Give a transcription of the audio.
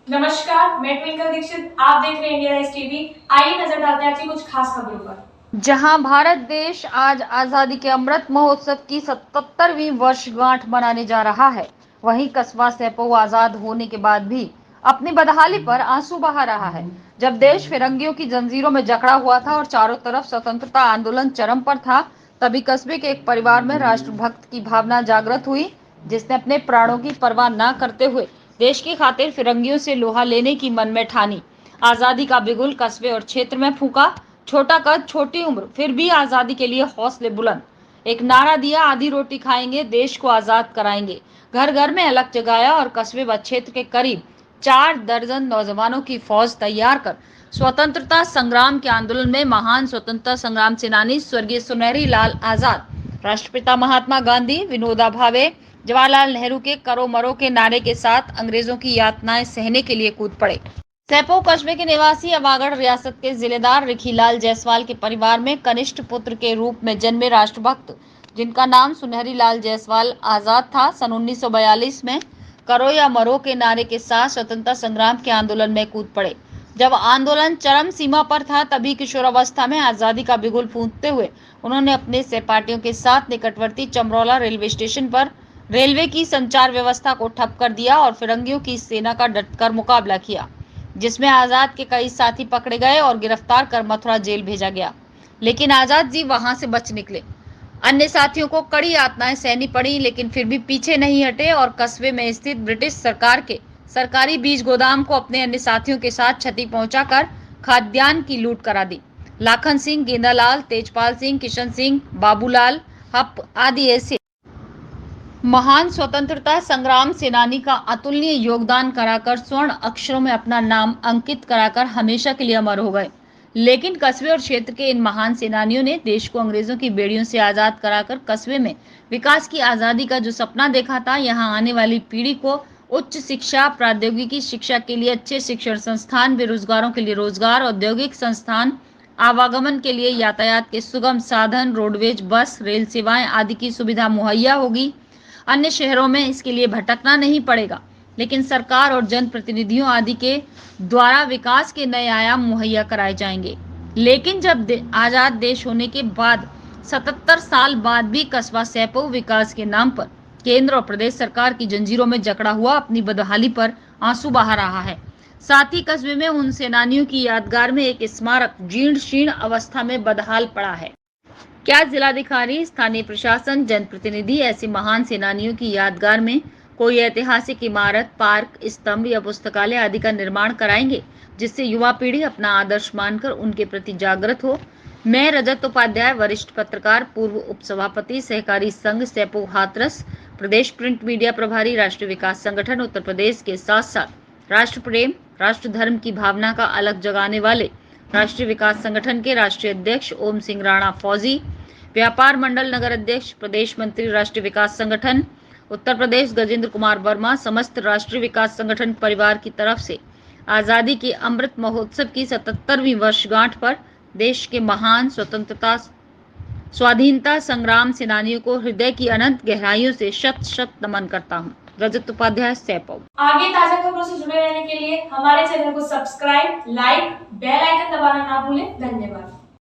नमस्कार, मैं ट्विंकल दीक्षित। आप देख रहे हैं इंडिया राइज टीवी। आइए नजर डालते हैं आज की कुछ खास खबरों पर। जहां भारत देश आज आजादी के अमृत महोत्सव की 77वीं वर्षगांठ मनाने जा रहा है, वहीं कस्बा सैपऊ आजाद होने के बाद भी अपनी बदहाली पर आंसू बहा रहा है। जब देश फिरंगियों की जंजीरों में जकड़ा हुआ था और चारों तरफ स्वतंत्रता आंदोलन चरम पर था, तभी कस्बे के एक परिवार में राष्ट्रभक्त की भावना जागृत हुई, जिसने अपने प्राणों की परवाह न करते हुए देश की खातिर फिरंगियों से लोहा लेने की मन में ठानी। आजादी का बिगुल कस्बे और क्षेत्र में फूंका। छोटा कद, छोटी उम्र, फिर भी आजादी के लिए हौसले बुलंद। एक नारा दिया, आधी रोटी खाएंगे, देश को आजाद कराएंगे। घर घर में अलख जगाया और कस्बे व क्षेत्र के करीब 4 दर्जन नौजवानों की फौज तैयार कर स्वतंत्रता संग्राम के आंदोलन में महान स्वतंत्रता संग्राम सेनानी स्वर्गीय सुनहरी लाल आजाद, राष्ट्रपिता महात्मा गांधी, विनोबा भावे, जवाहरलाल नेहरू के करो मरो के नारे के साथ अंग्रेजों की यातनाएं सहने के लिए कूद पड़े। सैपऊ कस्बे के निवासी अवागढ़ रियासत के जिलेदार रिखीलाल जायसवाल के परिवार में कनिष्ठ पुत्र के रूप में जन्मे राष्ट्रभक्त, जिनका नाम सुनहरी लाल जायसवाल आजाद था, सन 1942 में करो या मरो के नारे के साथ स्वतंत्रता संग्राम के आंदोलन में कूद पड़े। जब आंदोलन चरम सीमा पर था, तभी किशोरावस्था में आजादी का बिगुल फूंकते हुए उन्होंने अपने सहपाठियों के साथ निकटवर्ती चमरौला रेलवे स्टेशन पर रेलवे की संचार व्यवस्था को ठप कर दिया और फिरंगियों की सेना का डटकर मुकाबला किया, जिसमें आजाद के कई साथी पकड़े गए और गिरफ्तार कर मथुरा जेल भेजा गया। लेकिन आजाद जी वहां से बच निकले। अन्य साथियों को कड़ी यातनाएं सहनी पड़ी, लेकिन फिर भी पीछे नहीं हटे और कस्बे में स्थित ब्रिटिश सरकार के सरकारी बीज गोदाम को अपने अन्य साथियों के साथ क्षति पहुंचाकर खाद्यान्न की लूट करा दी। लाखन सिंह, गेंदालाल, तेजपाल सिंह, किशन सिंह, बाबूलाल हप आदि ऐसे महान स्वतंत्रता संग्राम सेनानी का अतुलनीय योगदान कराकर स्वर्ण अक्षरों में अपना नाम अंकित कराकर हमेशा के लिए अमर हो गए। लेकिन कस्बे और क्षेत्र के इन महान सेनानियों ने देश को अंग्रेजों की बेड़ियों से आजाद कराकर कस्बे में विकास की आजादी का जो सपना देखा था, यहाँ आने वाली पीढ़ी को उच्च शिक्षा, प्रौद्योगिकी शिक्षा के लिए अच्छे शिक्षण संस्थान, बेरोजगारों के लिए रोजगार, औद्योगिक संस्थान, आवागमन के लिए यातायात के सुगम साधन, रोडवेज, बस, रेल सेवाएं आदि की सुविधा मुहैया होगी। अन्य शहरों में इसके लिए भटकना नहीं पड़ेगा, लेकिन सरकार और जनप्रतिनिधियों आदि के द्वारा विकास के नए आयाम मुहैया कराए जाएंगे। लेकिन जब आजाद देश होने के बाद 77 साल बाद भी कस्बा सैपऊ विकास के नाम पर केंद्र और प्रदेश सरकार की जंजीरों में जकड़ा हुआ अपनी बदहाली पर आंसू बहा रहा है। साथ ही कस्बे में उन सेनानियों की यादगार में एक स्मारक जीर्ण शीर्ण अवस्था में बदहाल पड़ा है। क्या जिलाधिकारी, स्थानीय प्रशासन, जनप्रतिनिधि ऐसे महान सेनानियों की यादगार में कोई ऐतिहासिक इमारत, पार्क, स्तंभ या पुस्तकालय आदि का निर्माण कराएंगे, जिससे युवा पीढ़ी अपना आदर्श मानकर उनके प्रति जागृत हो? मैं रजत उपाध्याय, वरिष्ठ पत्रकार, पूर्व उपसभापति, सहकारी संघ सैपऊ हाथरस, प्रदेश प्रिंट मीडिया प्रभारी, राष्ट्रीय विकास संगठन उत्तर प्रदेश के साथ साथ राष्ट्र प्रेम, राष्ट्र धर्म की भावना का अलग जगाने वाले राष्ट्रीय विकास संगठन के राष्ट्रीय अध्यक्ष ओम सिंह राणा फौजी, व्यापार मंडल नगर अध्यक्ष, प्रदेश मंत्री, राष्ट्रीय विकास संगठन उत्तर प्रदेश गजेंद्र कुमार वर्मा, समस्त राष्ट्रीय विकास संगठन परिवार की तरफ से आजादी के अमृत महोत्सव की 77वीं वर्षगांठ पर देश के महान स्वतंत्रता स्वाधीनता संग्राम सेनानियों को हृदय की अनंत गहराइयों से शत शत नमन करता हूँ। रजत उपाध्याय, सैपऊ। आगे ताजा खबरों से जुड़े रहने के लिए हमारे चैनल को सब्सक्राइब, लाइक, बेल आइकन दबाना ना भूलें। धन्यवाद।